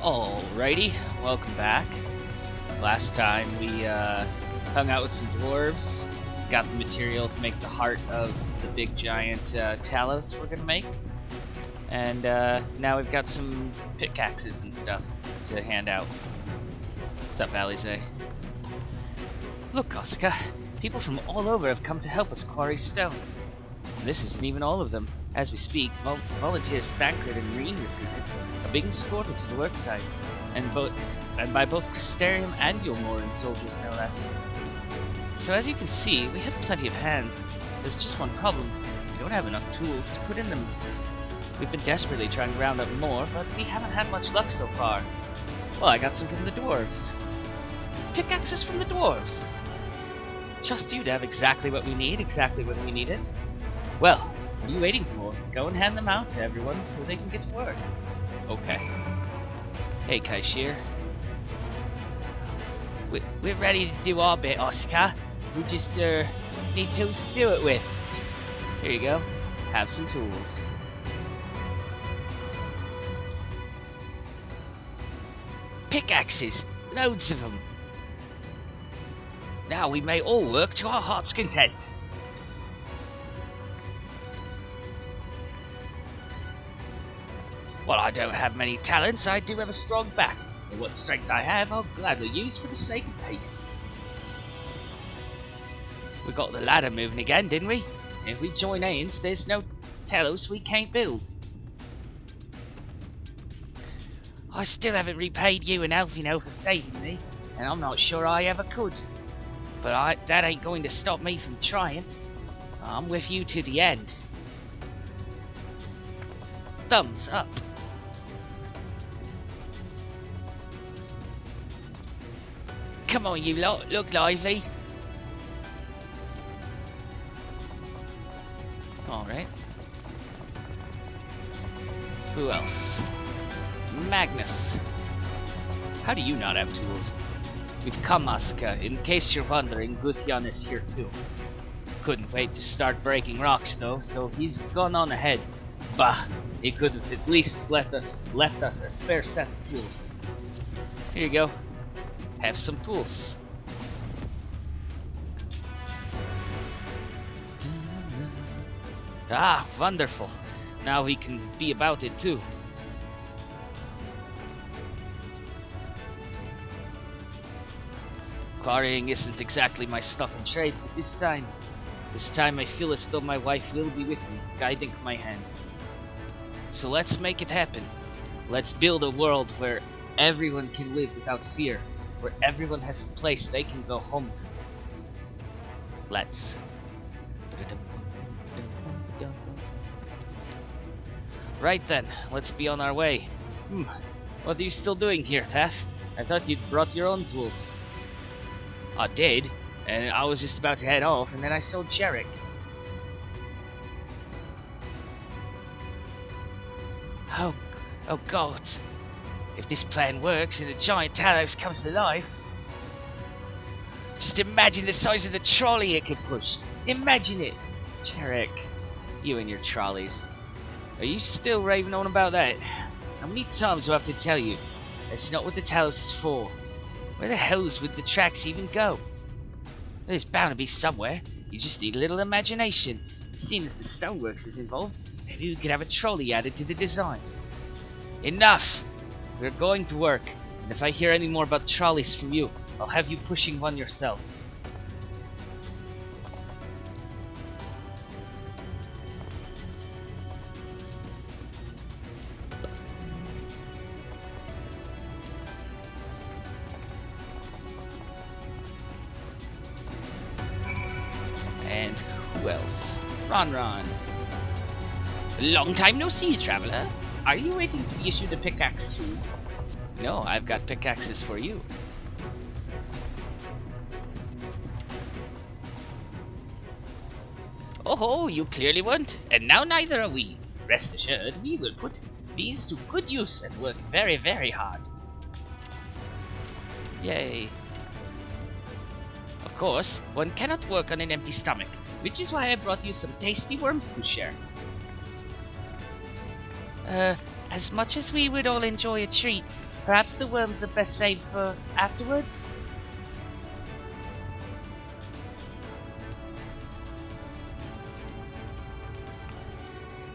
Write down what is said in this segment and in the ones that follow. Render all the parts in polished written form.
Alrighty, welcome back. Last time we hung out with some dwarves, got the material to make the heart of the big giant Talos we're gonna make, and now we've got some pickaxes and stuff to hand out. What's up, Alize? Look, Osaka, people from all over have come to help us quarry stone. And this isn't even all of them. As we speak, volunteers Thancred and Reen recruited are being escorted to the worksite, and by both Crystarium and Yulmoran soldiers, no less. So as you can see, we have plenty of hands. There's just one problem. We don't have enough tools to put in them. We've been desperately trying to round up more, but we haven't had much luck so far. Well, I got some from the dwarves. Pickaxes from the dwarves! Trust you to have exactly what we need, exactly when we need it. Well, what are you waiting for? Go and hand them out to everyone so they can get to work. Okay. Hey, Kaishir. We're ready to do our bit, Oscar. We just need tools to do it with. Here you go. Have some tools. Pickaxes! Loads of them! Now we may all work to our heart's content. While I don't have many talents, I do have a strong back, and what strength I have, I'll gladly use for the sake of peace. We got the ladder moving again, didn't we? If we join hands, there's no Talos we can't build. I still haven't repaid you and Alfino for saving me, and I'm not sure I ever could. But that ain't going to stop me from trying. I'm with you to the end. Thumbs up. Come on, you lot, look lively. Alright. Who else? Magnus. How do you not have tools? We've come, Asuka. In case you're wondering, Gudjon is here too. Couldn't wait to start breaking rocks though, so he's gone on ahead. Bah, he could have at least left us a spare set of tools. Here you go. Have some tools. Ah, wonderful. Now we can be about it too. Quarrying isn't exactly my stock in trade, but this time I feel as though my wife will be with me, guiding my hand. So let's make it happen. Let's build a world where everyone can live without fear, where everyone has a place they can go home to. Let's. Right then, let's be on our way. What are you still doing here, Taff? I thought you'd brought your own tools. I did, and I was just about to head off, and then I saw Jarek. Oh God. If this plan works and the giant Talos comes to life, just imagine the size of the trolley it could push. Imagine it. Jarek, you and your trolleys. Are you still raving on about that? How many times do I have to tell you? That's not what the Talos is for. Where the hells would the tracks even go? There's bound to be somewhere. You just need a little imagination. Seeing as the stoneworks is involved, maybe we could have a trolley added to the design. Enough! We're going to work, and if I hear any more about trolleys from you, I'll have you pushing one yourself. And who else? Ron. Long time no see, traveler. Are you waiting to be issued a pickaxe too? No, I've got pickaxes for you. Oh, you clearly won't, and now neither are we. Rest assured, we will put these to good use and work very, very hard. Yay. Of course, one cannot work on an empty stomach, which is why I brought you some tasty worms to share. As much as we would all enjoy a treat, Perhaps the worms are best saved for afterwards?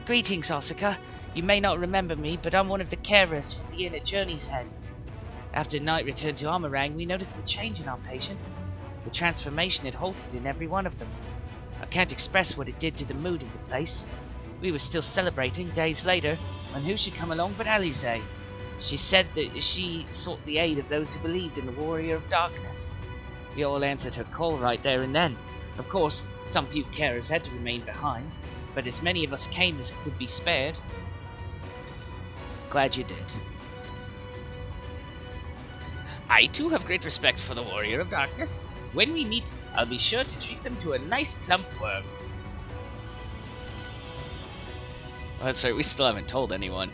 Greetings, Asuka. You may not remember me, but I'm one of the carers from the inn at Journey's Head. After Night returned to Amarang, we noticed a change in our patients. The transformation had halted in every one of them. I can't express what it did to the mood of the place. We were still celebrating days later when who should come along but Alize. She said that she sought the aid of those who believed in the Warrior of Darkness. We all answered her call right there and then. Of course, some few carers had to remain behind, but as many of us came as could be spared. Glad you did. I too have great respect for the Warrior of Darkness. When we meet, I'll be sure to treat them to a nice plump worm. Oh, that's right, we still haven't told anyone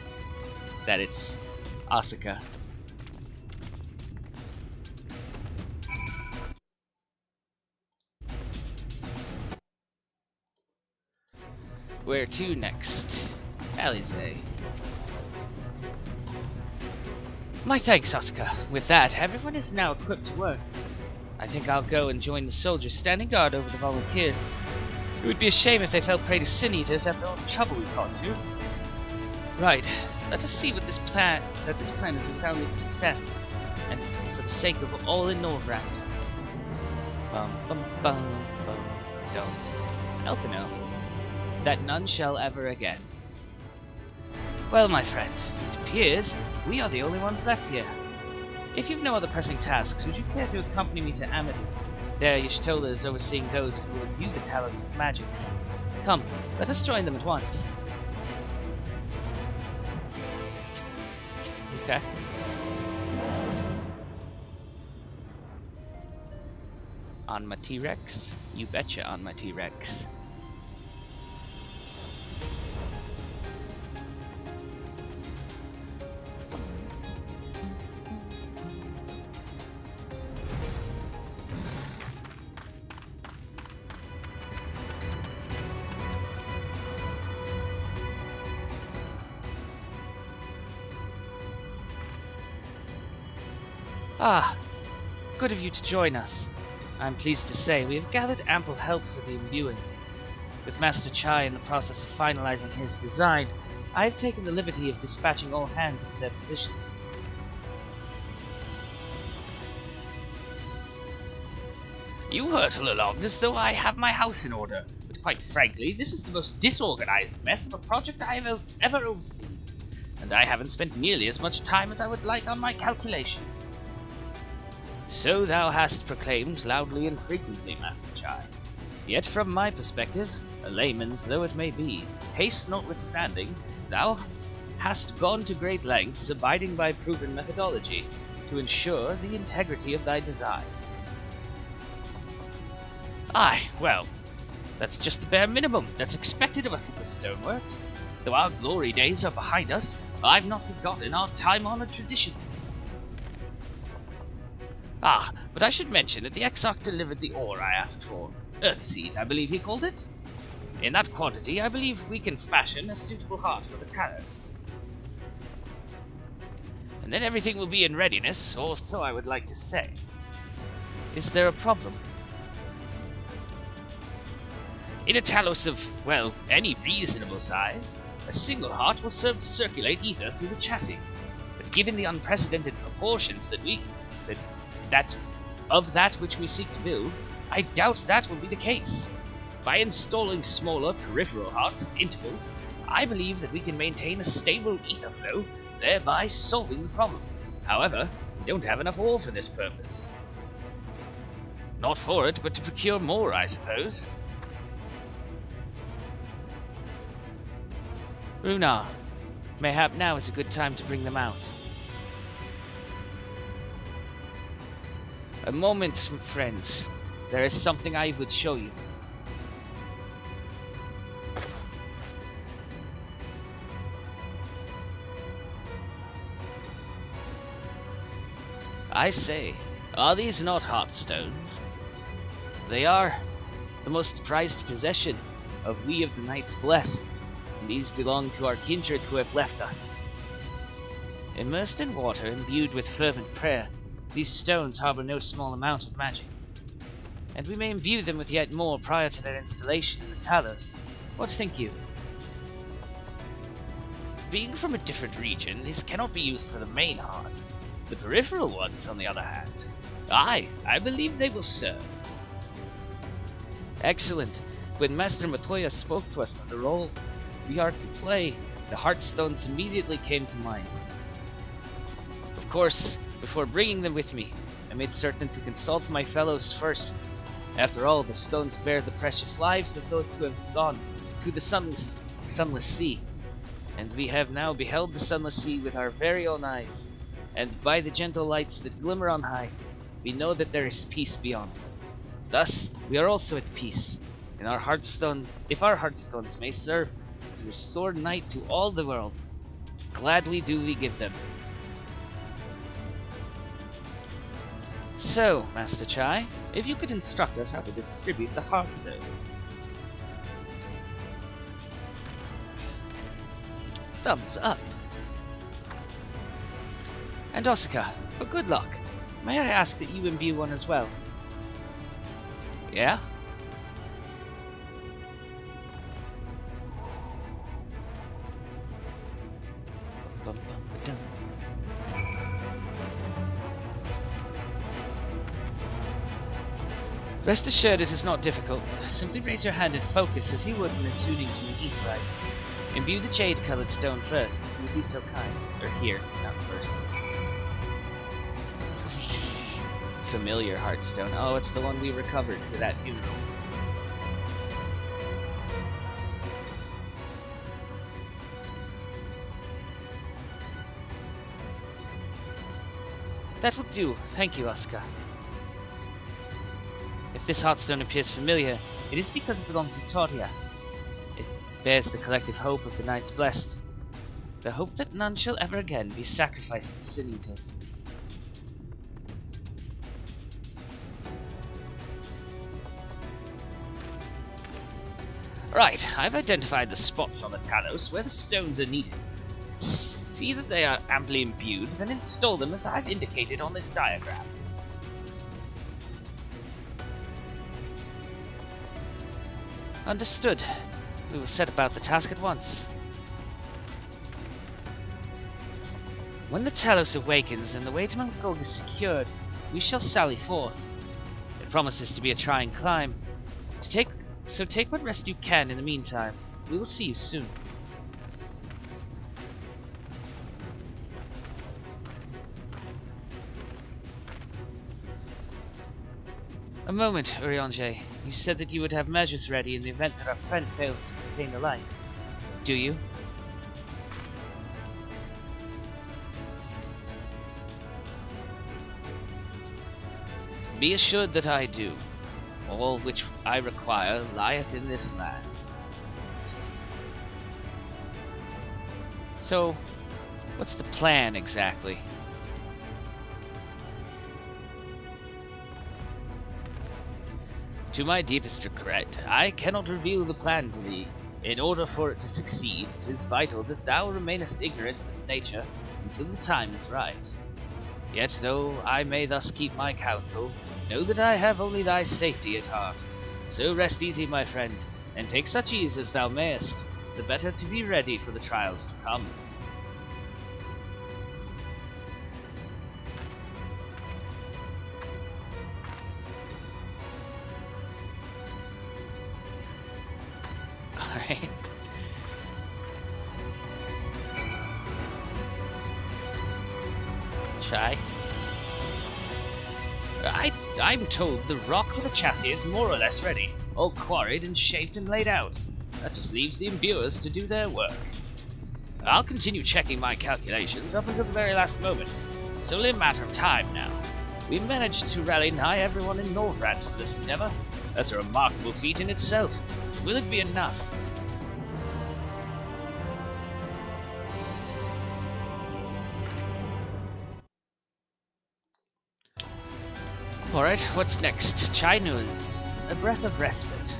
that it's Asuka. Where to next? Alize. My thanks, Asuka. With that, everyone is now equipped to work. I think I'll go and join the soldiers standing guard over the volunteers. It would be a shame if they fell prey to sin eaters after all the trouble we've gone to. Right, let us see what this plan is a resounding success, and for the sake of all in Norvrat. Bum bum bum bum dum. Elfino. That none shall ever again. Well, my friend, it appears we are the only ones left here. If you've no other pressing tasks, would you care to accompany me to Amity? There, Y'shtola is overseeing those who will view the Talos of Magics. Come, let us join them at once. Okay. On my T-Rex? You betcha on my T-Rex. Ah, good of you to join us. I'm pleased to say we have gathered ample help for the imbuing. With Master Chai in the process of finalizing his design, I have taken the liberty of dispatching all hands to their positions. You hurtle along as though I have my house in order, but quite frankly, this is the most disorganized mess of a project I have ever overseen, and I haven't spent nearly as much time as I would like on my calculations. So thou hast proclaimed loudly and frequently, Master Chai. Yet from my perspective, a layman's though it may be, haste notwithstanding, thou hast gone to great lengths, abiding by proven methodology, to ensure the integrity of thy design. Aye, well, that's just the bare minimum that's expected of us at the Stoneworks. Though our glory days are behind us, I've not forgotten our time-honored traditions. Ah, but I should mention that the Exarch delivered the ore I asked for. Earthseed, I believe he called it. In that quantity, I believe we can fashion a suitable heart for the Talos. And then everything will be in readiness, or so I would like to say. Is there a problem? In a Talos of, well, any reasonable size, a single heart will serve to circulate ether through the chassis. But given the unprecedented proportions of that which we seek to build, I doubt that will be the case. By installing smaller peripheral hearts at intervals, I believe that we can maintain a stable ether flow, thereby solving the problem. However, we don't have enough ore for this purpose. Not for it, but to procure more, I suppose. Runar, mayhap now is a good time to bring them out. A moment, friends. There is something I would show you. I say, are these not heartstones? They are the most prized possession of we of the Knights Blessed, and these belong to our kindred who have left us. Immersed in water, imbued with fervent prayer, these stones harbor no small amount of magic. And we may imbue them with yet more prior to their installation in the Talos. What think you? Being from a different region, these cannot be used for the main heart. The peripheral ones, on the other hand, I believe they will serve. Excellent. When Master Matoya spoke to us on the role we are to play, the Heartstones immediately came to mind. Of course, before bringing them with me, I made certain to consult my fellows first. After all, the stones bear the precious lives of those who have gone to the sunless sea. And we have now beheld the sunless sea with our very own eyes, and by the gentle lights that glimmer on high, we know that there is peace beyond. Thus, we are also at peace, and if our Heartstones may serve to restore night to all the world, gladly do we give them. So, Master Chai, if you could instruct us how to distribute the Heartstones. Thumbs up. And Osaka, for good luck, may I ask that you imbue one as well? Yeah? Rest assured it is not difficult. Simply raise your hand and focus as you would when attuning to an aetheryte. Imbue the jade-colored stone first, if you would be so kind. Or here, not first. Familiar Heartstone. Oh, it's the one we recovered for that funeral. That will do. Thank you, Asuka. If this Heartstone appears familiar, it is because it belonged to Toria. It bears the collective hope of the Knights Blessed. The hope that none shall ever again be sacrificed to Sin Eaters. Right, I've identified the spots on the Talos where the stones are needed. See that they are amply imbued, then install them as I've indicated on this diagram. Understood. We will set about the task at once. When the Talos awakens and the way to Mount Golg is secured, we shall sally forth. It promises to be a trying climb. So take what rest you can in the meantime. We will see you soon. A moment, Urianger. You said that you would have measures ready in the event that our friend fails to contain the light. Do you? Be assured that I do. All which I require lieth in this land. So, what's the plan exactly? To my deepest regret, I cannot reveal the plan to thee. In order for it to succeed, 'tis vital that thou remainest ignorant of its nature until the time is right. Yet though I may thus keep my counsel, know that I have only thy safety at heart. So rest easy, my friend, and take such ease as thou mayest, the better to be ready for the trials to come. Alright. Try. I'm told the rock for the chassis is more or less ready, all quarried and shaped and laid out. That just leaves the imbuers to do their work. I'll continue checking my calculations up until the very last moment. It's only a matter of time now. We managed to rally nigh everyone in Norvrad for this endeavor. That's a remarkable feat in itself. Will it be enough? Alright, what's next? Chai news. A breath of respite.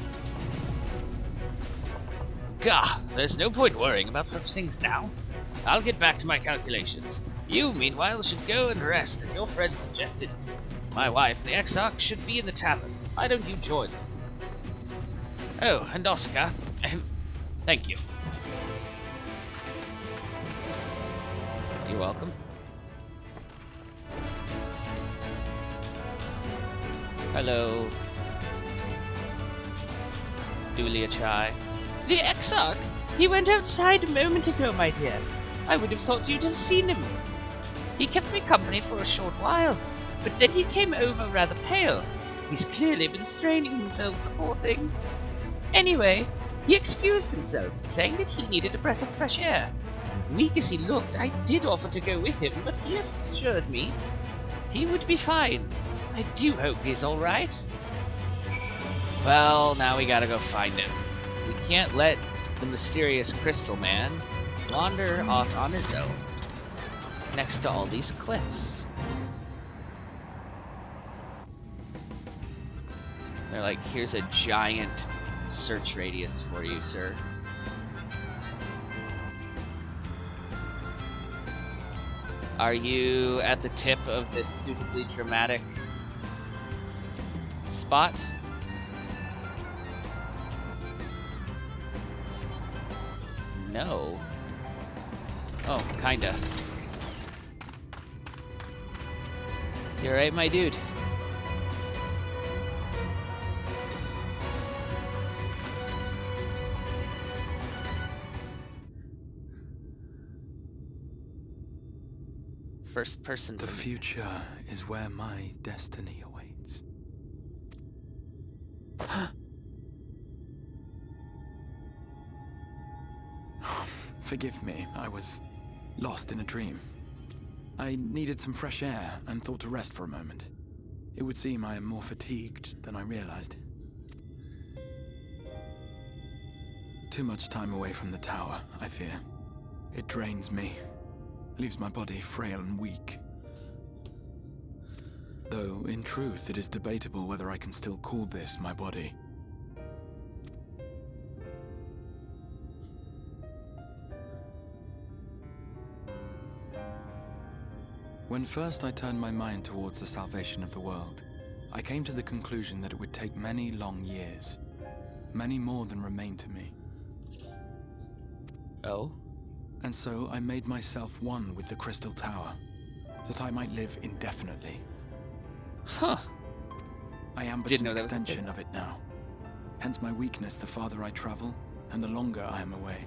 Gah, there's no point worrying about such things now. I'll get back to my calculations. You, meanwhile, should go and rest, as your friend suggested. My wife and the Exarch should be in the tavern. Why don't you join them? Oh, and Oscar. Thank you. You're welcome. Hello. Julia Chai. The Exarch? He went outside a moment ago, my dear. I would have thought you'd have seen him. He kept me company for a short while, but then he came over rather pale. He's clearly been straining himself, the poor thing. Anyway, he excused himself, saying that he needed a breath of fresh air. Weak as he looked, I did offer to go with him, but he assured me he would be fine. I do hope he's all right. Well, now we gotta go find him. We can't let the mysterious Crystal Man wander off on his own next to all these cliffs. They're like, here's a giant search radius for you, sir. Are you at the tip of this suitably dramatic spot? No. Oh, kinda. You're right, my dude. First person. The future is where my destiny awaits. Forgive me, I was lost in a dream. I needed some fresh air and thought to rest for a moment. It would seem I am more fatigued than I realized. Too much time away from the tower, I fear. It drains me, leaves my body frail and weak. Though, in truth, it is debatable whether I can still call this my body. When first I turned my mind towards the salvation of the world, I came to the conclusion that it would take many long years, many more than remain to me. Oh? And so I made myself one with the Crystal Tower, that I might live indefinitely. Huh. I am but an extension of it now. Hence my weakness the farther I travel, and the longer I am away.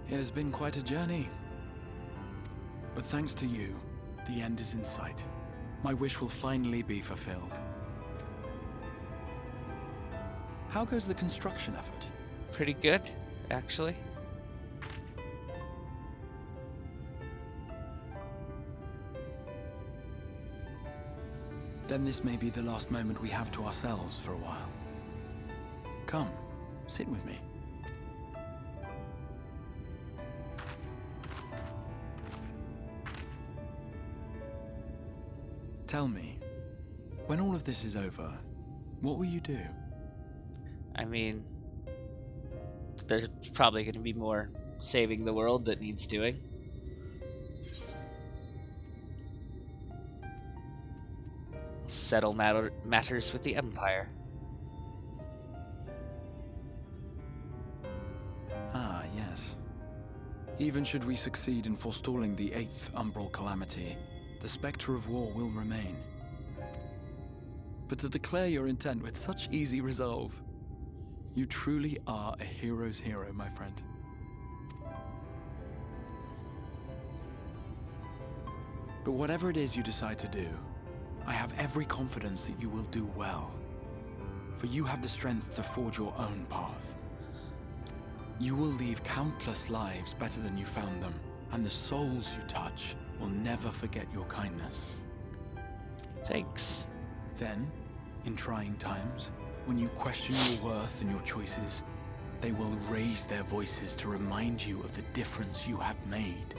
It has been quite a journey. But thanks to you, the end is in sight. My wish will finally be fulfilled. How goes the construction effort? Pretty good, actually. Then this may be the last moment we have to ourselves for a while. Come, sit with me. Tell me, when all of this is over, what will you do? I mean, there's probably going to be more saving the world that needs doing. Settle matters with the Empire. Ah, yes. Even should we succeed in forestalling the 8th Umbral Calamity, the spectre of war will remain. But to declare your intent with such easy resolve, you truly are a hero's hero, my friend. But whatever it is you decide to do, I have every confidence that you will do well. For you have the strength to forge your own path. You will leave countless lives better than you found them, and the souls you touch will never forget your kindness. Thanks. Then, in trying times, when you question your worth and your choices, they will raise their voices to remind you of the difference you have made.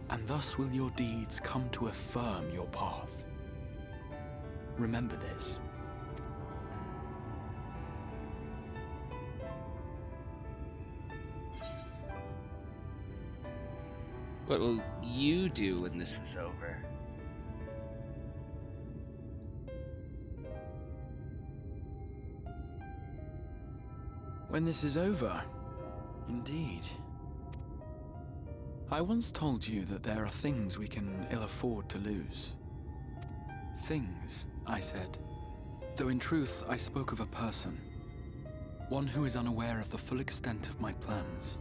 And thus will your deeds come to affirm your path. Remember this. What will you do when this is over? When this is over, indeed. I once told you that there are things we can ill afford to lose. Things, I said, though in truth I spoke of a person. One who is unaware of the full extent of my plans.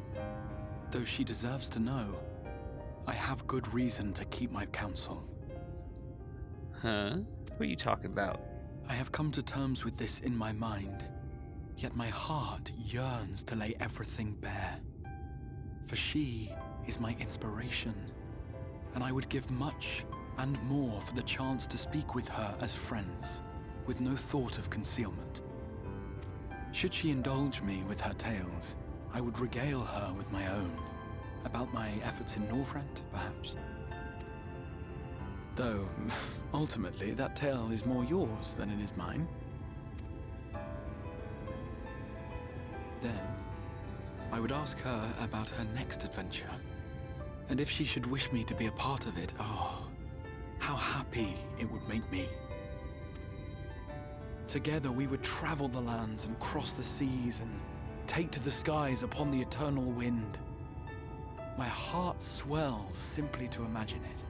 Though she deserves to know, I have good reason to keep my counsel. Huh? Who are you talking about? I have come to terms with this in my mind, yet my heart yearns to lay everything bare. For she is my inspiration, and I would give much and more for the chance to speak with her as friends, with no thought of concealment. Should she indulge me with her tales, I would regale her with my own, about my efforts in Northrend, perhaps. Though, ultimately, that tale is more yours than it is mine. Then, I would ask her about her next adventure. And if she should wish me to be a part of it, oh, how happy it would make me. Together we would travel the lands and cross the seas and take to the skies upon the eternal wind. My heart swells simply to imagine it.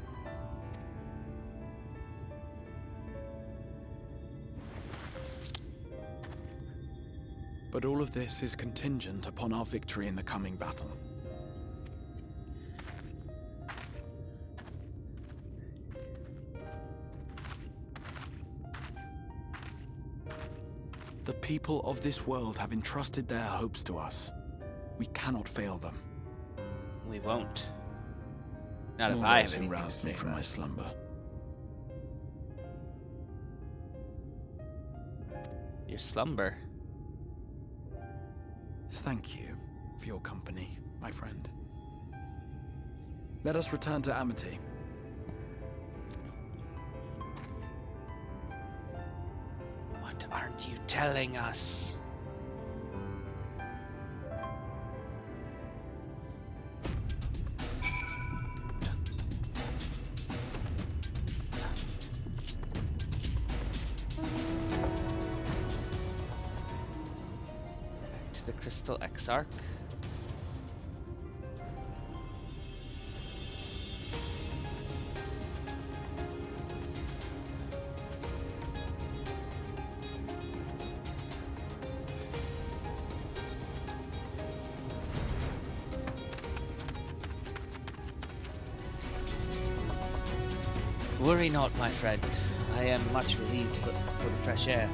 But all of this is contingent upon our victory in the coming battle. The people of this world have entrusted their hopes to us. We cannot fail them. We won't. Not if Nor I those have who anything to roused say me from about my it. slumber. Your slumber. Thank you for your company, my friend. Let us return to Amity. What aren't you telling us? Back to the Crystal Exarch. Worry not, my friend. I am much relieved for the fresh air.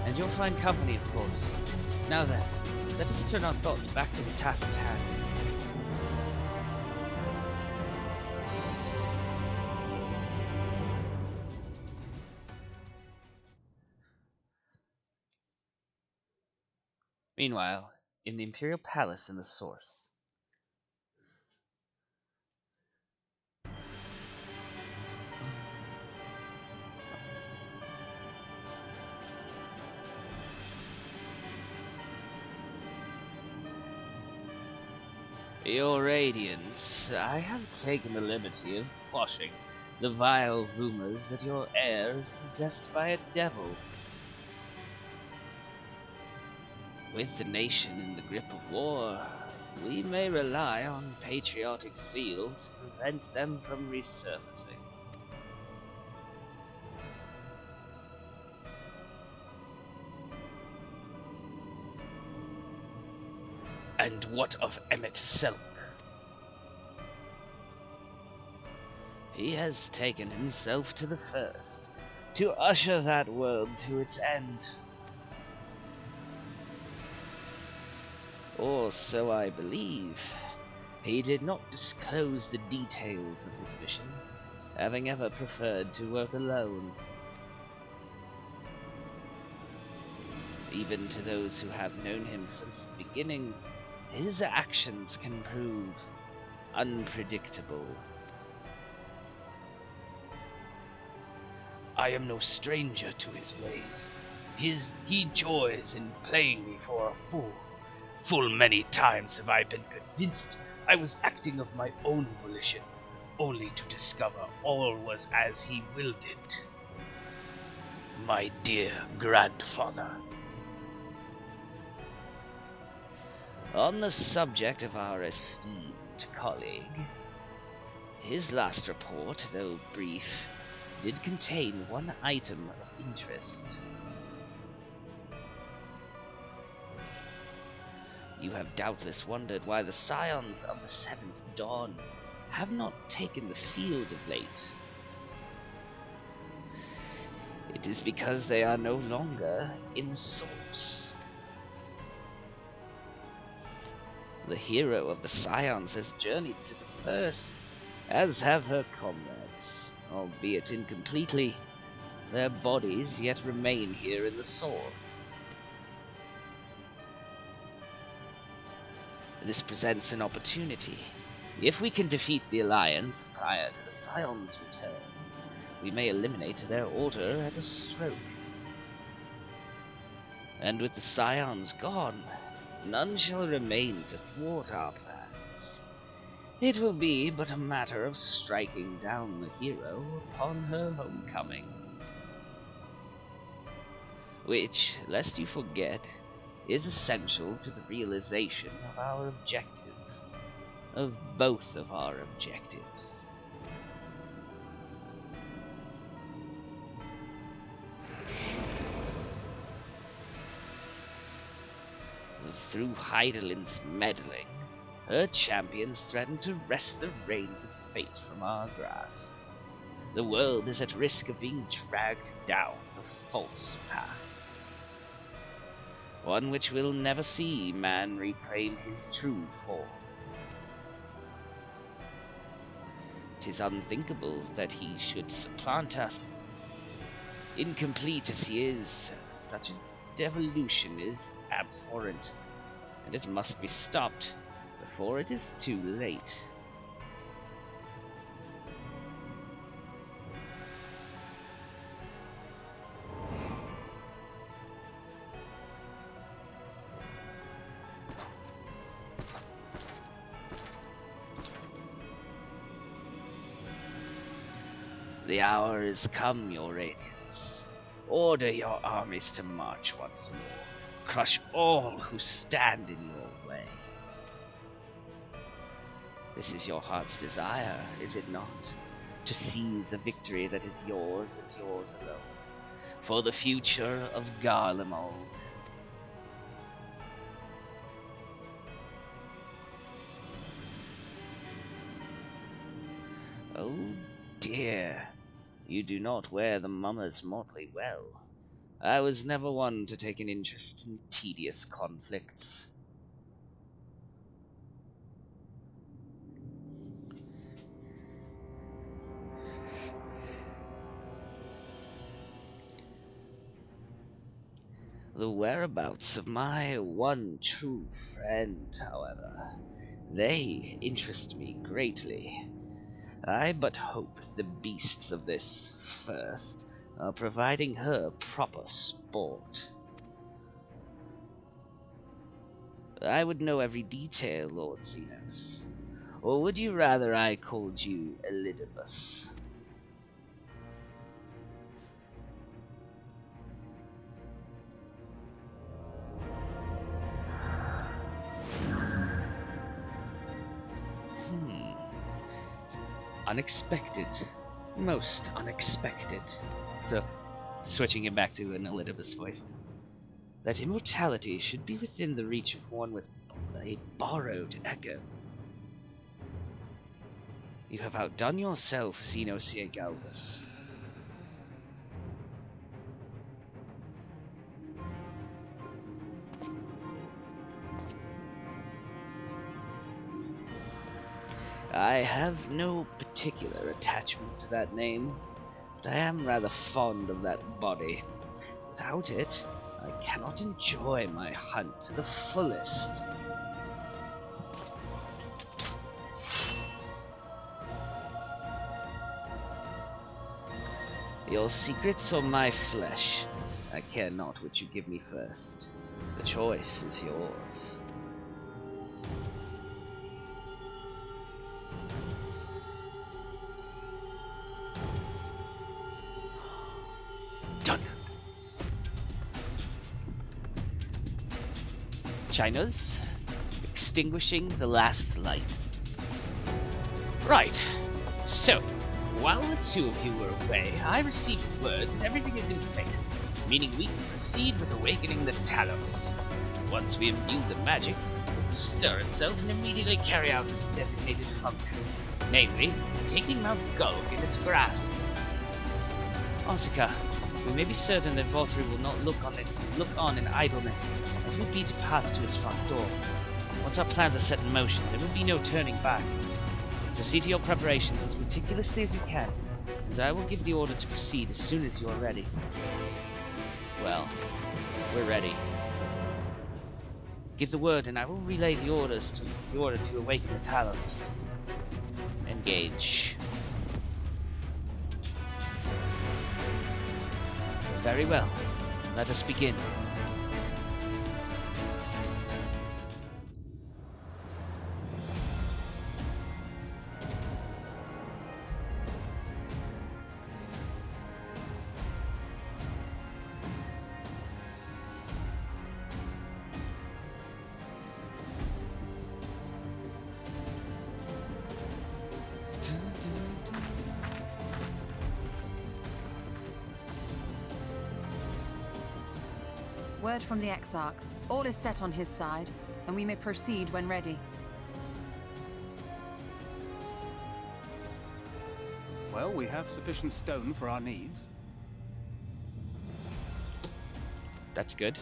And you'll find company, of course. Now then, let us turn our thoughts back to the task at hand. Meanwhile, in the Imperial Palace in the Source. Your Radiance, I have taken the liberty of quashing the vile rumors that your heir is possessed by a devil. With the nation in the grip of war, we may rely on patriotic zeal to prevent them from resurfacing. And what of Emmett Selk? He has taken himself to the first, to usher that world to its end. Or so I believe. He did not disclose the details of his mission, having ever preferred to work alone. Even to those who have known him since the beginning, his actions can prove unpredictable. I am no stranger to his ways. He joys in playing me for a fool. Full many times have I been convinced I was acting of my own volition, only to discover all was as he willed it. My dear grandfather. On the subject of our esteemed colleague, his last report, though brief, did contain one item of interest. You have doubtless wondered why the scions of the Seventh Dawn have not taken the field of late. It is because they are no longer in Source. The hero of the Scions has journeyed to the First, as have her comrades, albeit incompletely. Their bodies yet remain here in the Source. This presents an opportunity. If we can defeat the Alliance prior to the Scions' return, we may eliminate their order at a stroke. And with the Scions gone, none shall remain to thwart our plans. It will be but a matter of striking down the hero upon her homecoming. Which, lest you forget, is essential to the realization of our objective. Of both of our objectives. Through Heidelin's meddling, her champions threaten to wrest the reins of fate from our grasp. The world is at risk of being dragged down a false path. One which will never see man reclaim his true form. 'Tis unthinkable that he should supplant us. Incomplete as he is, such a devolution is abhorrent, and it must be stopped before it is too late. The hour is come, your radiance. Order your armies to march once more. Crush all who stand in your way. This is your heart's desire, is it not? To seize a victory that is yours and yours alone. For the future of Garlemald. Oh dear. You do not wear the mummers mortally well. I was never one to take an interest in tedious conflicts. The whereabouts of my one true friend, however, they interest me greatly. I but hope the beasts of this First are providing her proper sport. I would know every detail, Lord Xenos. Or would you rather I called you Elidibus? Unexpected. Most unexpected. So, switching it back to an Elidibus voice. That immortality should be within the reach of one with a borrowed echo. You have outdone yourself, Xenosia Galvus. I have no particular attachment to that name, but I am rather fond of that body. Without it, I cannot enjoy my hunt to the fullest. Your secrets or my flesh? I care not which you give me first. The choice is yours. China's extinguishing the last light. Right. So, while the two of you were away, I received word that everything is in place, meaning we can proceed with awakening the Talos. Once we imbue the magic, it will stir itself and immediately carry out its designated function, namely, taking Mount Gulg in its grasp. Asuka, we may be certain that Vothri will not look on in idleness, as would be to pass to his front door. Once our plans are set in motion, there will be no turning back. So see to your preparations as meticulously as you can, and I will give the order to proceed as soon as you are ready. Well, we're ready. Give the word, and I will relay the order to awaken the Talos. Engage. Very well. Let us begin. Word from the Exarch. All is set on his side, and we may proceed when ready. Well, we have sufficient stone for our needs. That's good.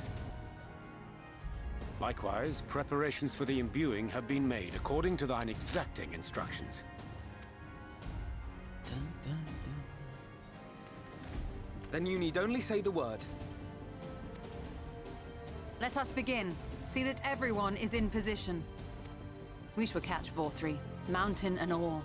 Likewise, preparations for the imbuing have been made according to thine exacting instructions. Dun, dun, dun. Then you need only say the word. Let us begin. See that everyone is in position. We shall catch Vothri, mountain and all.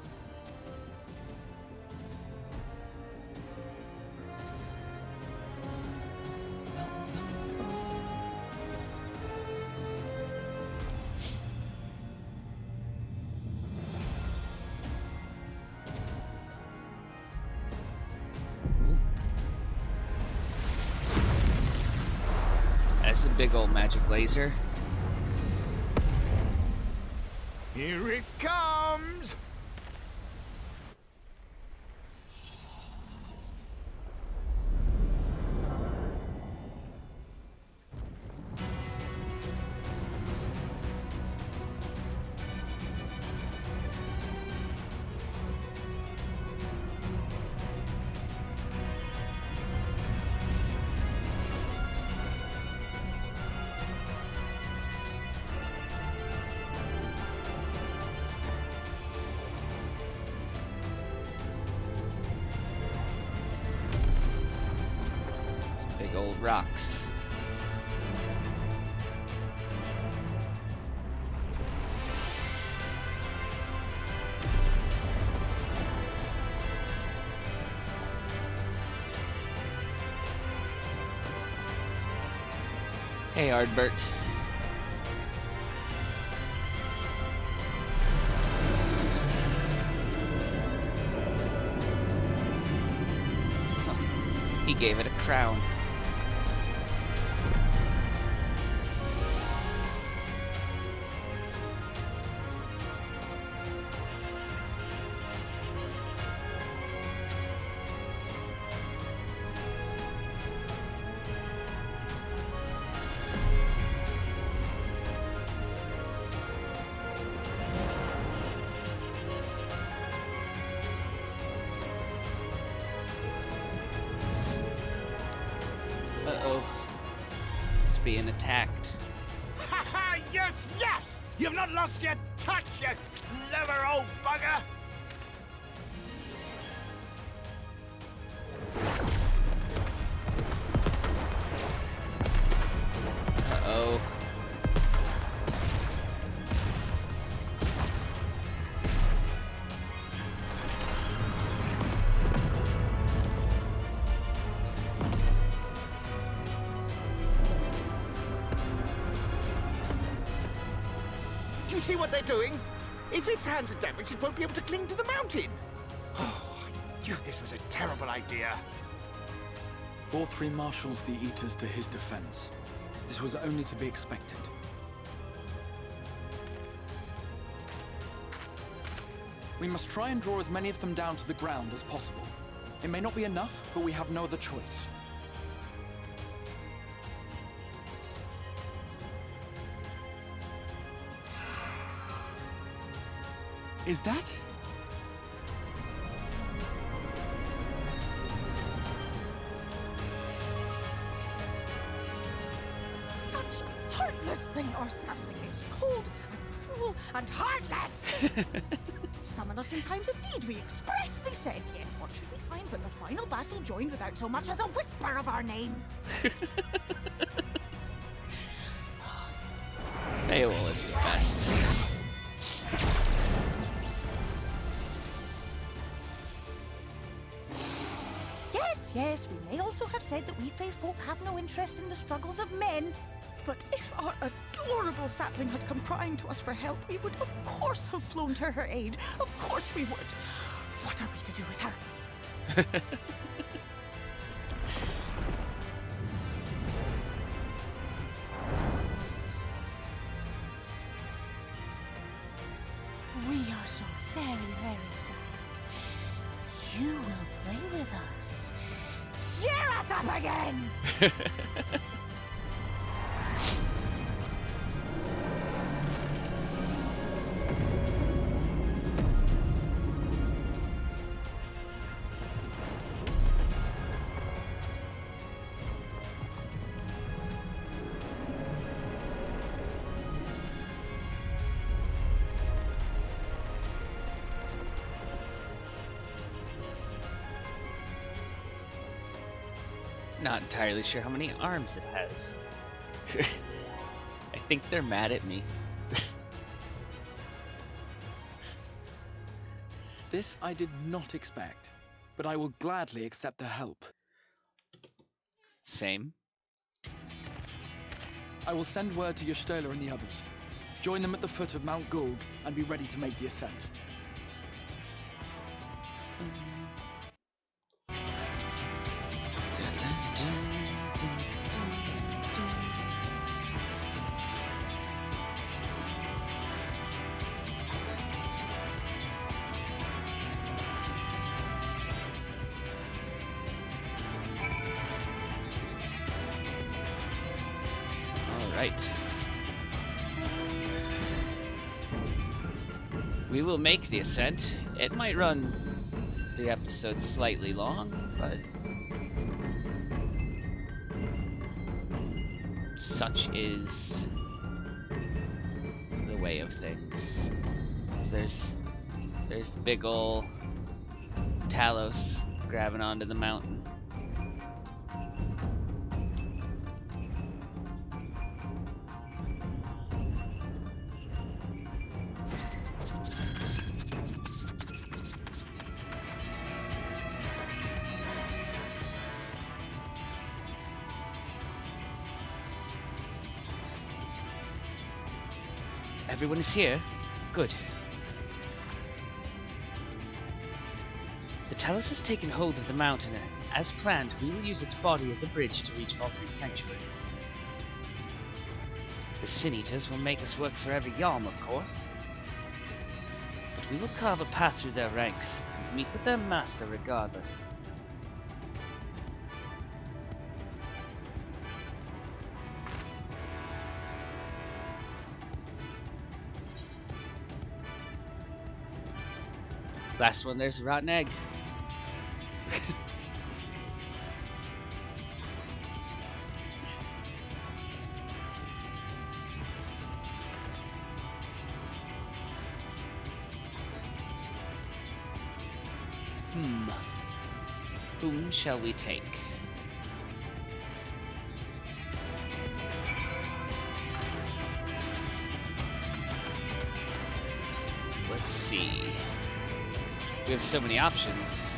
That's a big old magic laser. Here it comes! Big old rocks. Hey, Ardbert. He gave it a crown. Uh-oh. It's being attacked. Ha ha! Yes, yes! You've not lost your touch, you clever old bugger! Uh-oh. Do you see what they're doing? If its hands are damaged, it won't be able to cling to the mountain. Oh, I knew this was a terrible idea. Vothri marshals the Eaters to his defense. This was only to be expected. We must try and draw as many of them down to the ground as possible. It may not be enough, but we have no other choice. Is that? Such a heartless thing, our sapling. It's cold and cruel and heartless. Summon us in times of need, we expressly said. Yet what should we find but the final battle joined without so much as a whisper of our name? Beowulf is the best. Yes, we may also have said that we Fae folk have no interest in the struggles of men. But if our adorable sapling had come crying to us for help, we would of course have flown to her aid. Of course we would. What are we to do with her? We are so very, very sad. You will play with us. Cheer us up again! Not entirely sure how many arms it has. I think they're mad at me. This I did not expect, but I will gladly accept the help. Same. I will send word to Y'shtola and the others. Join them at the foot of Mount Gulg and be ready to make the ascent. Right. We will make the ascent. It might run the episode slightly long, but such is the way of things. There's the big ol' Talos grabbing onto the mountain. Everyone is here? Good. The Talos has taken hold of the mountain, and as planned, we will use its body as a bridge to reach Valkyrie's sanctuary. The Sin Eaters will make us work for every yalm, of course. But we will carve a path through their ranks, and meet with their master regardless. Last one, there's a rotten egg. Whom shall we take? Let's see. We have so many options.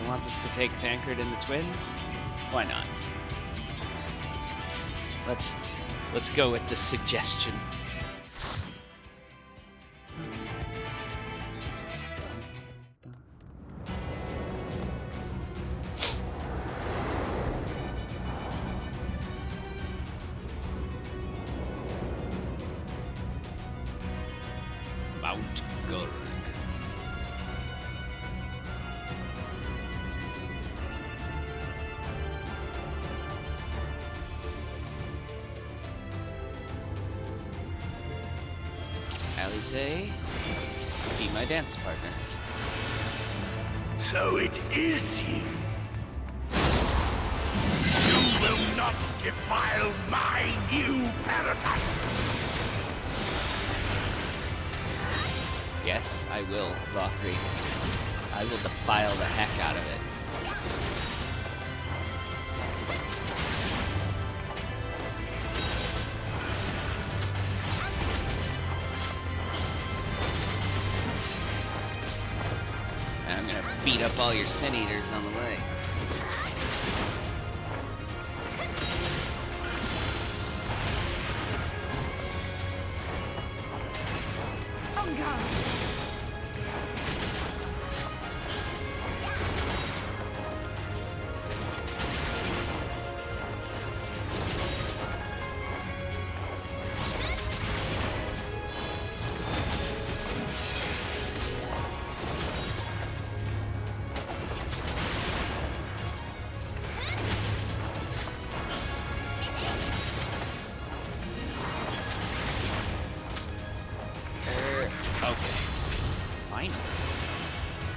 He wants us to take Thancred and the twins? Why not? Let's go with the suggestion. Mount Gurg. Alize, be my dance partner. So it is he. You will not defile my new paradise. Yes, I will, Rothri. I will defile the heck out of it. And I'm gonna beat up all your sin eaters on the way.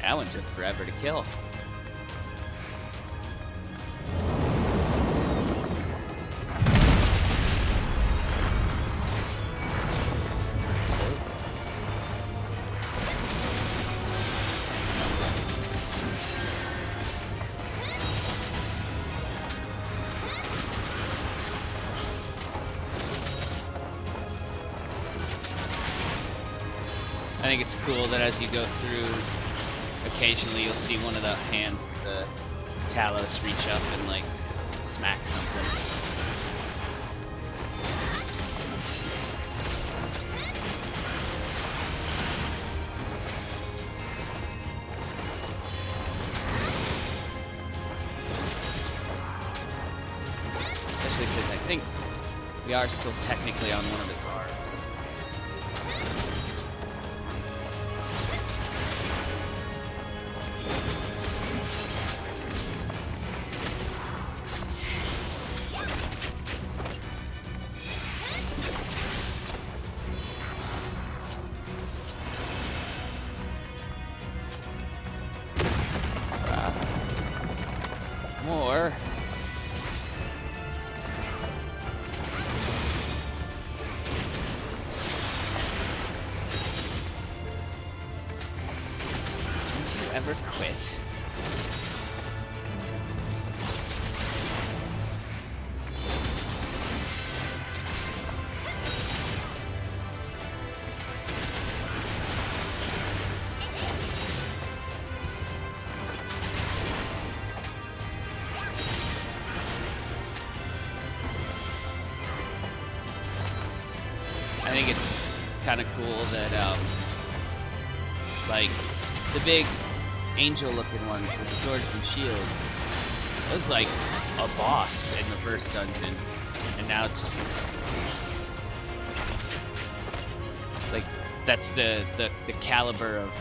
That one took forever to kill. I think it's cool that as you go through, occasionally you'll see one of the hands of the Talos reach up and like smack something. Especially because I think we are still technically on one of its arms. More. Don't you ever quit? I think it's kind of cool that, like, the big angel-looking ones with swords and shields, it was like a boss in the first dungeon, and now it's just like that's the caliber of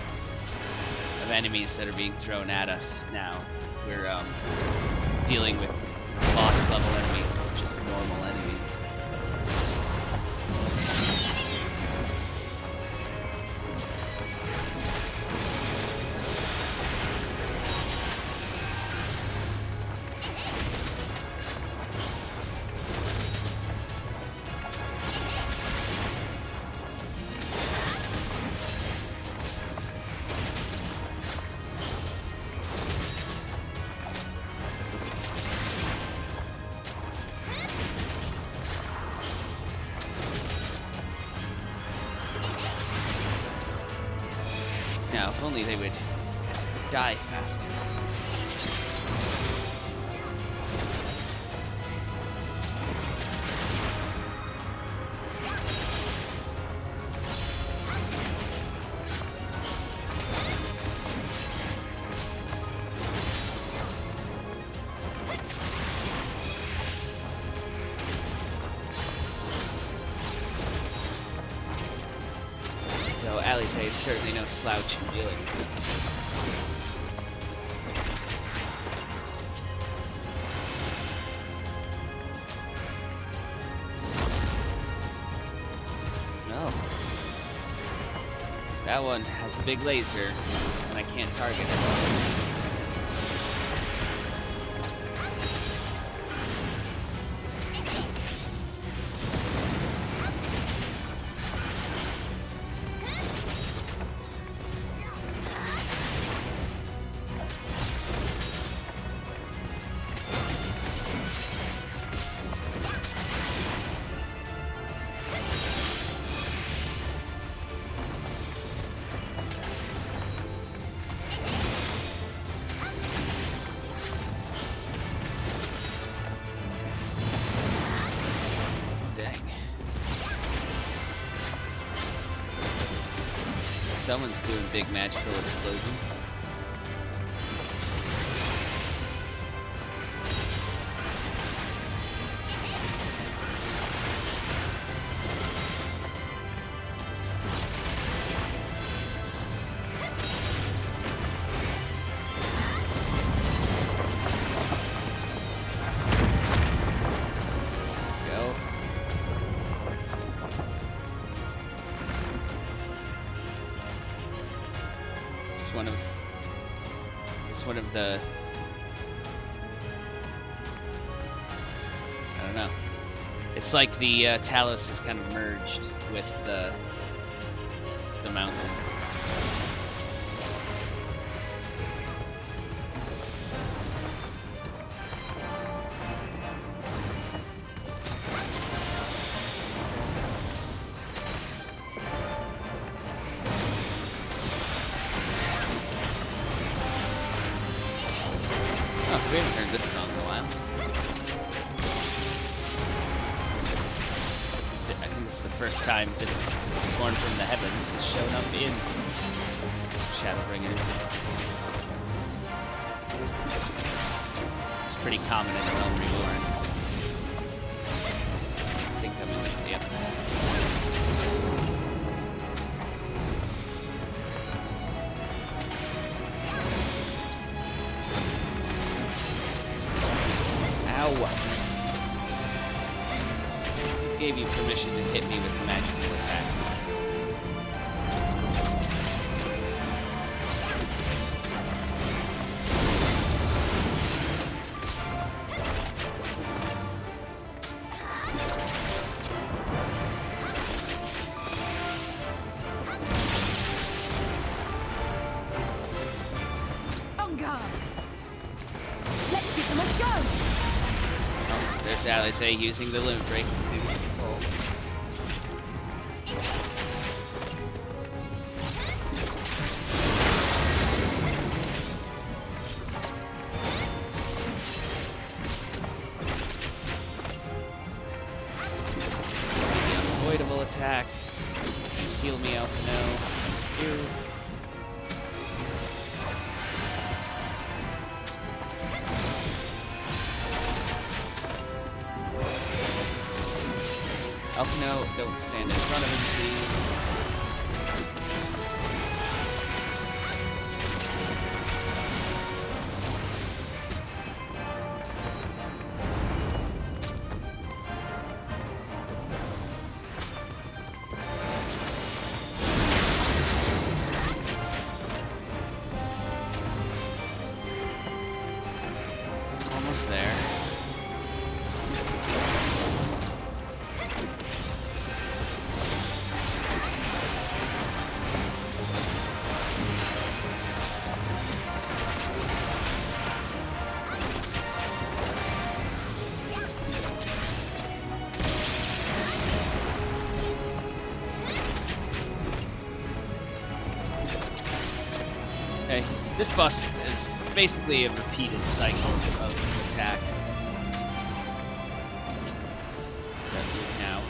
enemies that are being thrown at us now. We're dealing with boss level enemies. It's just normal enemies. Now, if only they would die faster. So Alice say he's certainly no slouch in dealing with it. No. That one has a big laser, and I can't target it. Someone's doing big magical explosions. One of the, I don't know. It's like the Talos is kind of merged with the mountain. We haven't heard this song in a while. I think this is the first time this Torn from the Heavens has shown up in Shadowbringers. It's pretty common in the Realm Reborn. I think I'm in the Who gave you permission to hit me with a magical attack? On guard. Let's give them a go. There's Alice using the limit break as soon as it's full. Unavoidable attack. Heal me out, no. Thank you. Oh no, don't stand in front of him, please. Almost there. Okay, this boss is basically a repeated cycle of attacks that we've now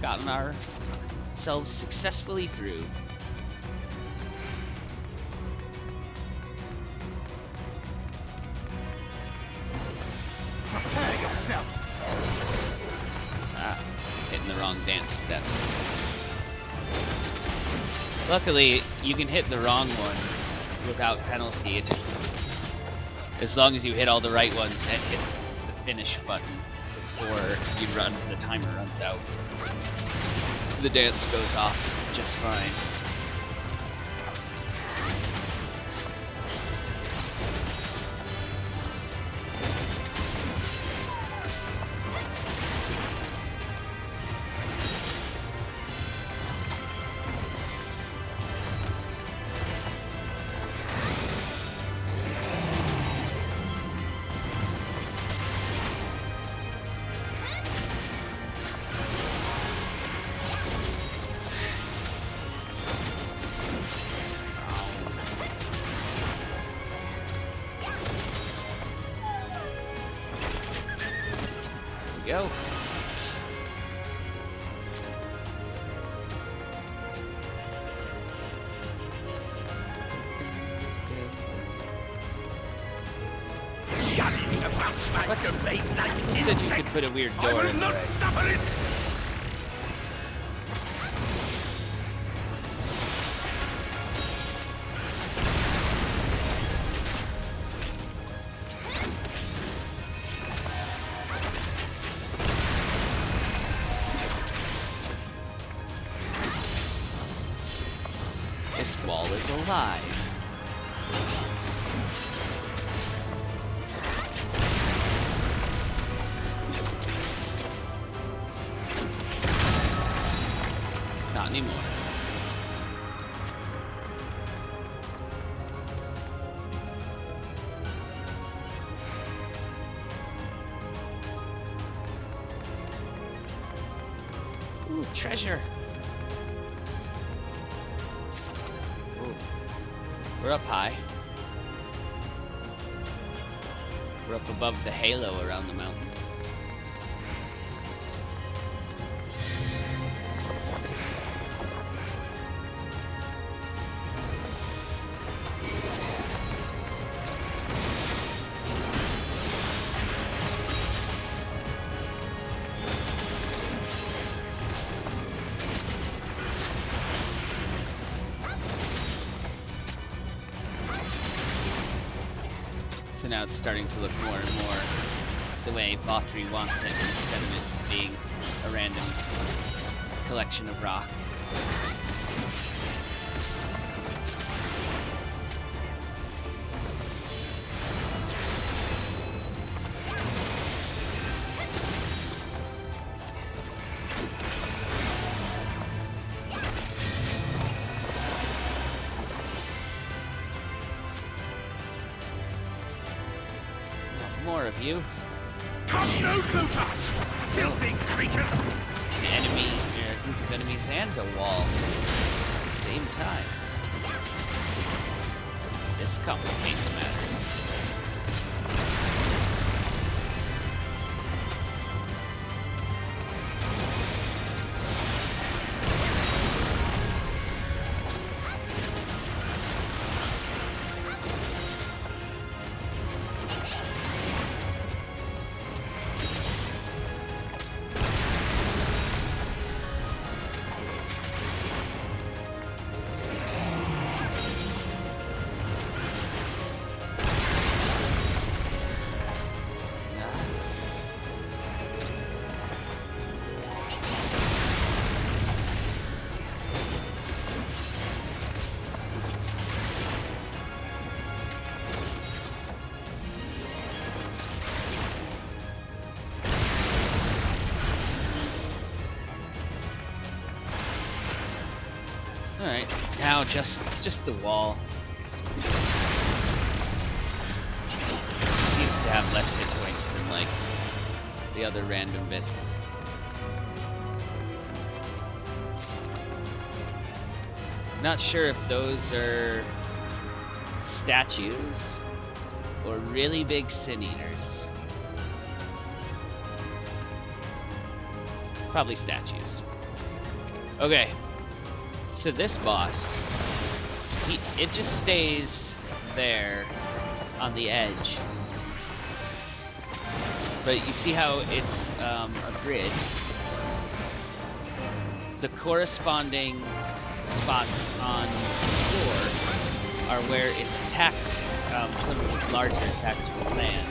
gotten ourselves successfully through. Prepare yourself. Ah, hitting the wrong dance steps. Luckily, you can hit the wrong ones without penalty. It just, as long as you hit all the right ones and hit the finish button before the timer runs out, the dance goes off just fine. Go. Scurrying about my domain like Who said you could put a weird I door will in not there? suffer it! This wall is alive. Not anymore. Ooh, treasure. Ooh. We're up high. We're up above the halo around the mountain. So now it's starting to look more and more the way FFXIV wants it, instead of it just being a random collection of rock. More of you. Come no closer! Filthy creatures! An enemy, or a group of enemies, and a wall at the same time. This complicates matters. Alright, now just the wall. Seems to have less hit points than like the other random bits. Not sure if those are statues or really big sin eaters. Probably statues. Okay. So this boss, it just stays there on the edge. But you see how it's a grid? The corresponding spots on the floor are where its attack, some of its larger attacks will land.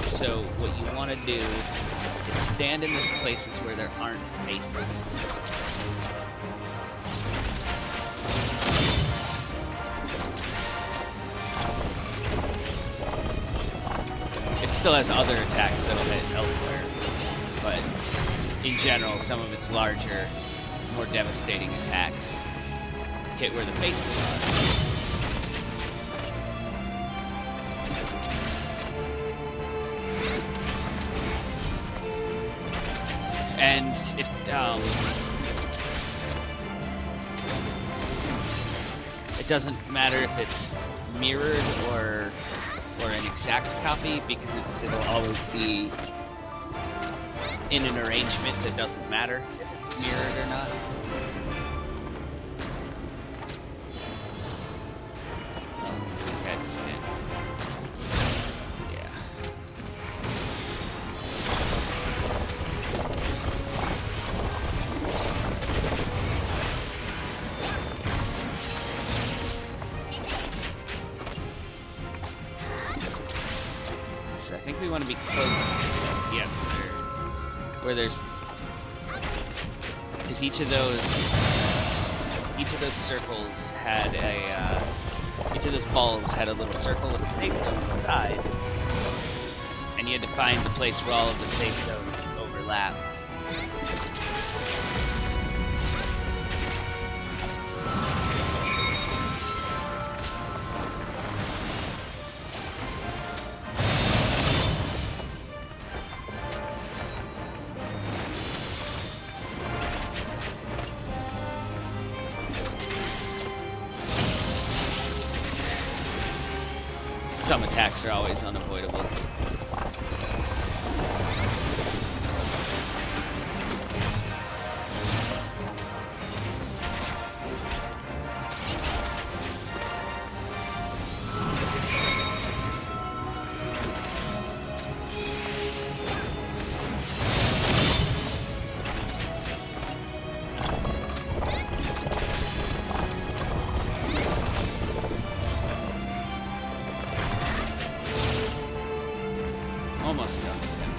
So what you want to do is stand in those places where there aren't faces. It still has other attacks that'll hit elsewhere, but in general, some of its larger, more devastating attacks hit where the faces are. And it doesn't matter if it's mirrored or an exact copy, because it'll always be in an arrangement that doesn't matter if it's mirrored or not. Okay, stand. Yeah. So I think we want to be close. Yeah. Where there's each of those circles had each of those balls had a little circle with a safe zone on the side, and you had to find the place where all of the safe zones overlap. Some attacks are always unavoidable. Almost done with him.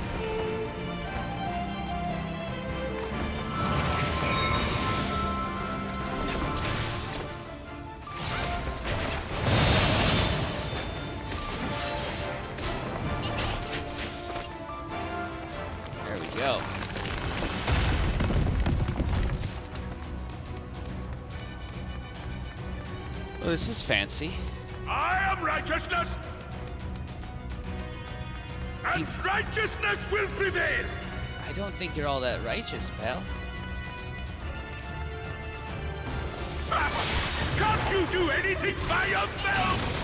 There we go. Well, this is fancy. I am righteousness, and righteousness will prevail. I don't think you're all that righteous, pal. Can't you do anything by yourself?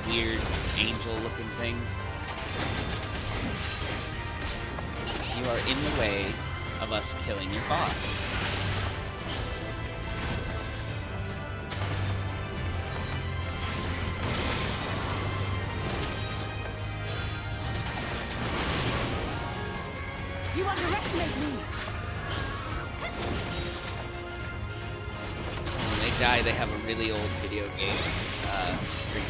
Weird angel-looking things. You are in the way of us killing your boss. You underestimate me. When they die, they have a really old video game screen.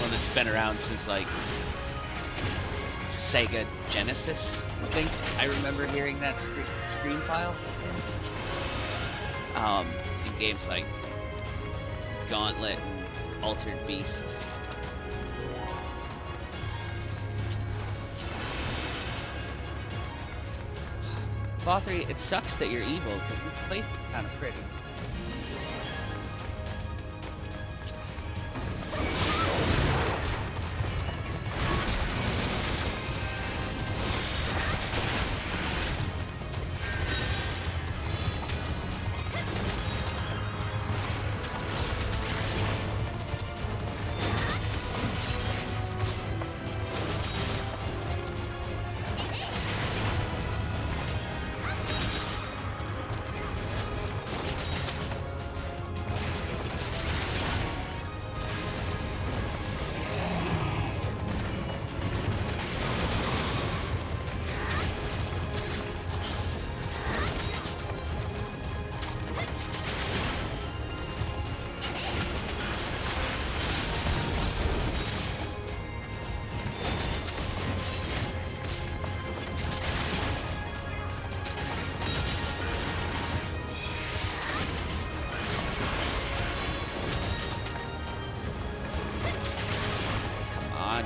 One that's been around since like Sega Genesis, I think. I remember hearing that screen file. In games like Gauntlet and Altered Beast. Bothry, it sucks that you're evil, because this place is kind of pretty.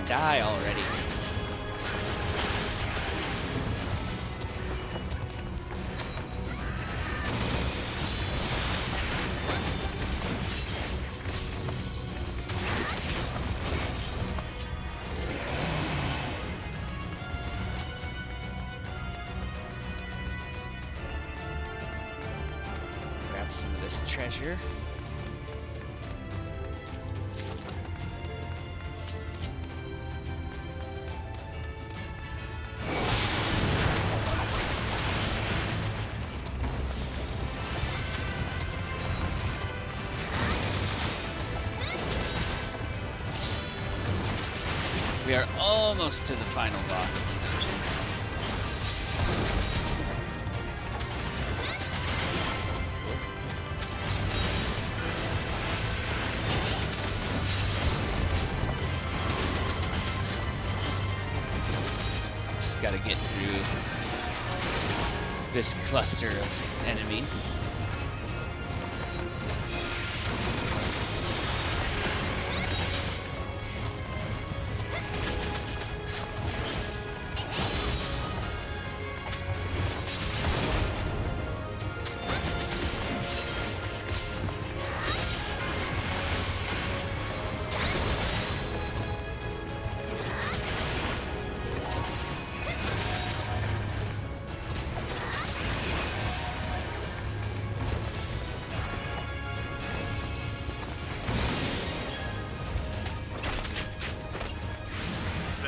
Die already. Grab some of this treasure. We are almost to the final boss of the dungeon. Just gotta get through this cluster of enemies.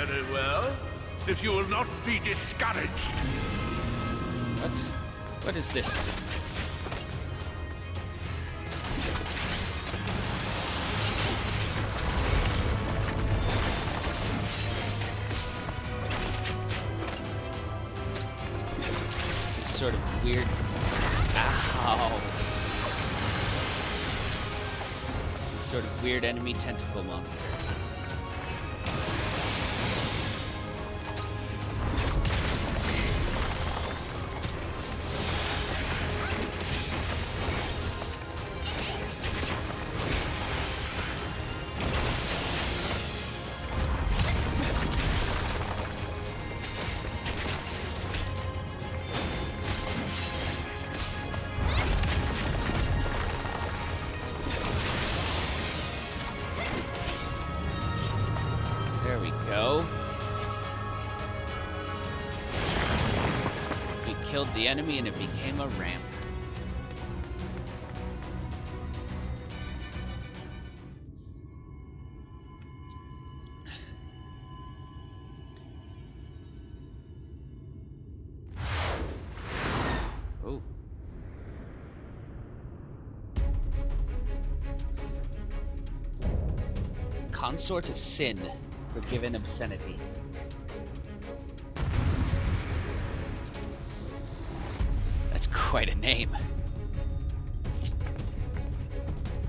Very well. If you will not be discouraged. What? What is this? Some sort of weird... Ow! Some sort of weird enemy tentacle monster. There we go. We killed the enemy and it became a ramp. Oh. Consort of Sin. Forgiven obscenity. That's quite a name.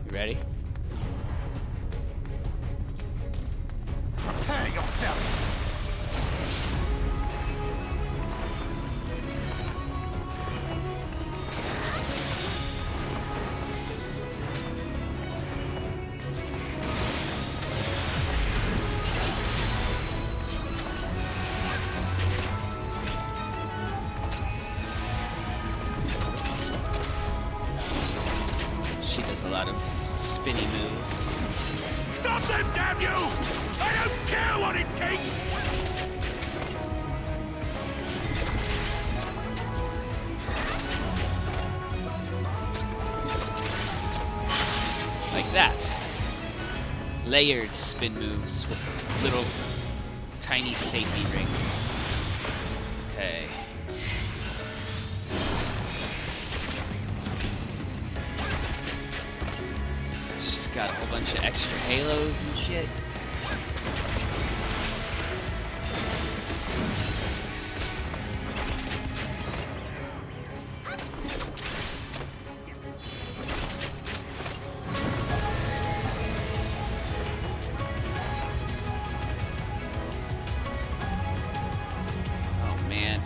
You ready? Prepare yourself! She does a lot of spinny moves. Stop them, damn you! I don't care what it takes! Like that. Layered spin moves with little tiny safety rings. Okay. She's got a whole bunch of extra halos and shit. Oh man.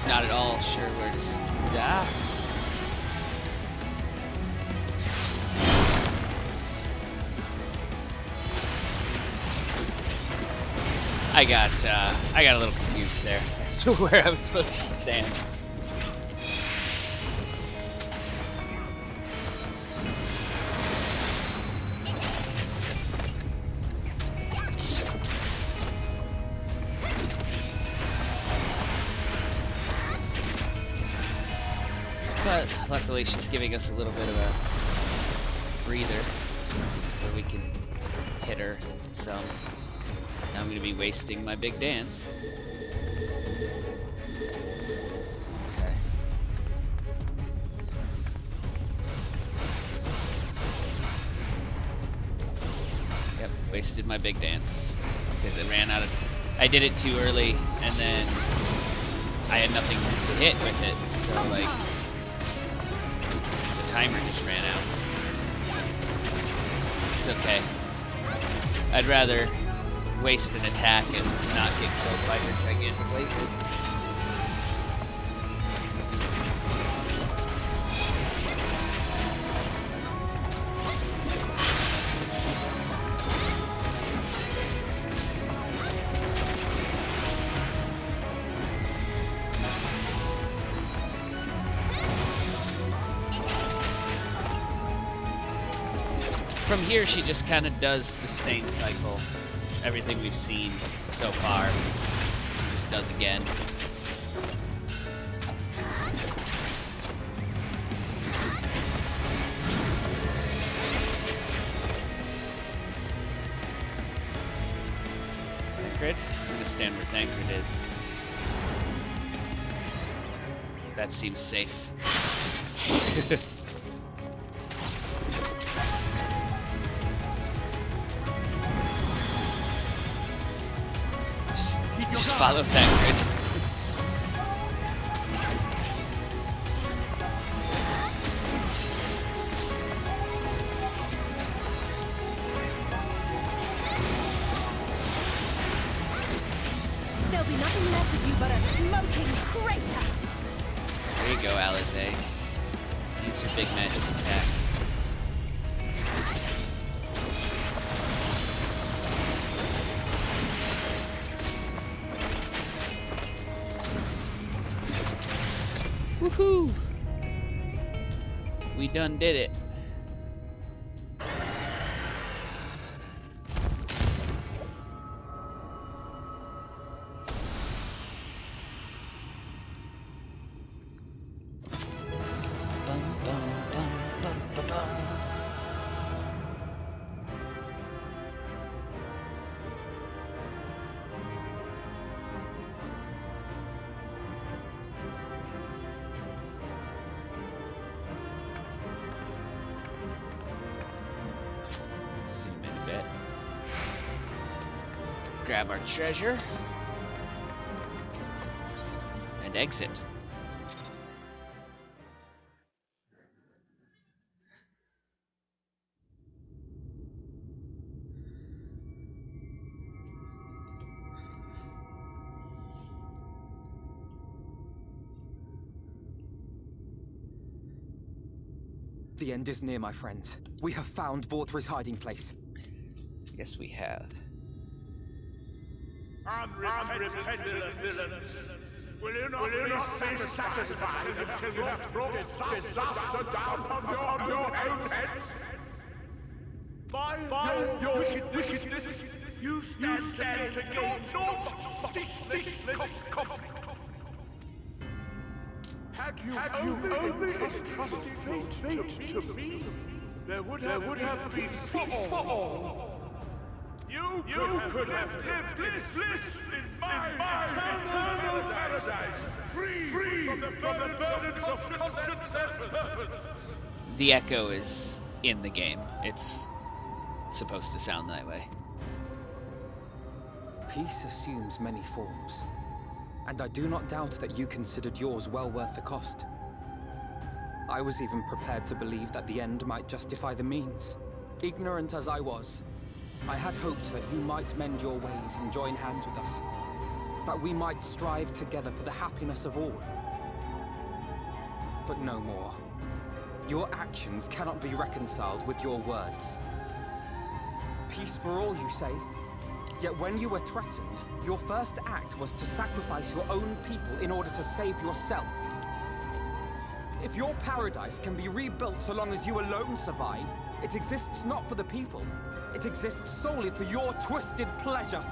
Not at all I got a little confused there as to where I was supposed to stand. But luckily she's giving us a little bit of a breather where we can hit her some. Now I'm going to be wasting my big dance. Okay. Yep, wasted my big dance because it ran out of... I did it too early and then I had nothing to hit with it, so like the timer just ran out. It's okay. I'd rather waste an attack and not get killed by her gigantic lasers. From here, she just kind of does the same cycle. Everything we've seen so far, she just does again. Thancred? I'm gonna stand where Thancred is. That seems safe. Just follow Thancred. There'll be nothing left of you but a smoking crater. There you go, Alize. Use your big magic attack. Woohoo! We done did it. Grab our treasure and exit. The end is near, my friends. We have found Vorthra's hiding place. Yes, we have. Unrepentant villains! Will you not be satisfied until you have brought disaster down upon your own heads? By your wickedness, you stand to gain naught ceaseless conflict. Had you only entrusted fate to me, there would have been peace for all. You could have lived in my eternal paradise, free from the burdens of conscience and purpose. The echo is in the game. It's supposed to sound that way. Peace assumes many forms, and I do not doubt that you considered yours well worth the cost. I was even prepared to believe that the end might justify the means. Ignorant as I was, I had hoped that you might mend your ways and join hands with us. That we might strive together for the happiness of all. But no more. Your actions cannot be reconciled with your words. Peace for all, you say? Yet when you were threatened, your first act was to sacrifice your own people in order to save yourself. If your paradise can be rebuilt so long as you alone survive, it exists not for the people. It exists solely for your twisted pleasure.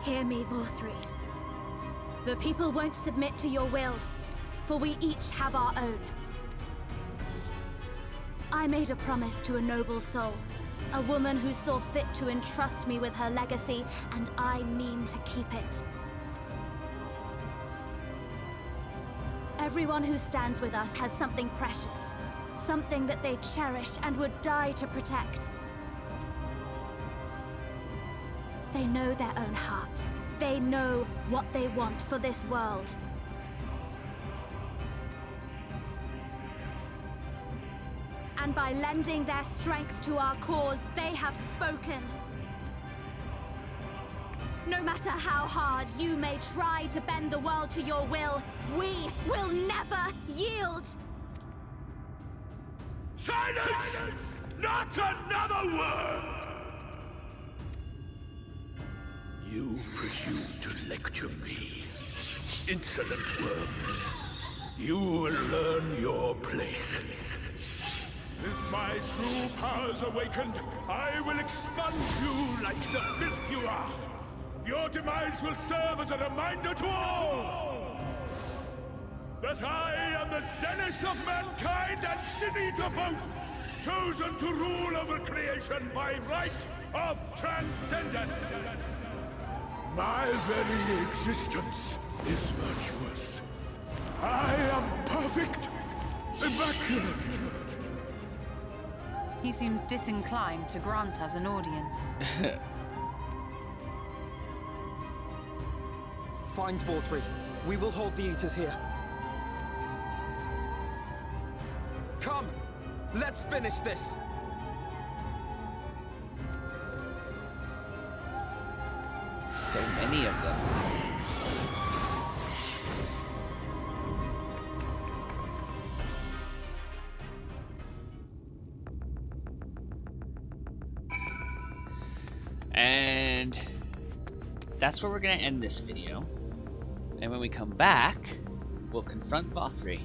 Hear me, Vorthri. The people won't submit to your will, for we each have our own. I made a promise to a noble soul, a woman who saw fit to entrust me with her legacy, and I mean to keep it. Everyone who stands with us has something precious, something that they cherish and would die to protect. They know their own hearts. They know what they want for this world. And by lending their strength to our cause, they have spoken. No matter how hard you may try to bend the world to your will, we will never yield! Silence! Not another word! You presume to lecture me. Insolent worms. You will learn your place. With my true powers awakened, I will expunge you like the filth you are. Your demise will serve as a reminder to all that I am the zenith of mankind and Shinita both, chosen to rule over creation by right of transcendence. My very existence is virtuous. I am perfect, immaculate. He seems disinclined to grant us an audience. Find Vorthri. We will hold the Eaters here. Come! Let's finish this! So many of them. And that's where we're going to end this video. And when we come back, we'll confront Vorthri.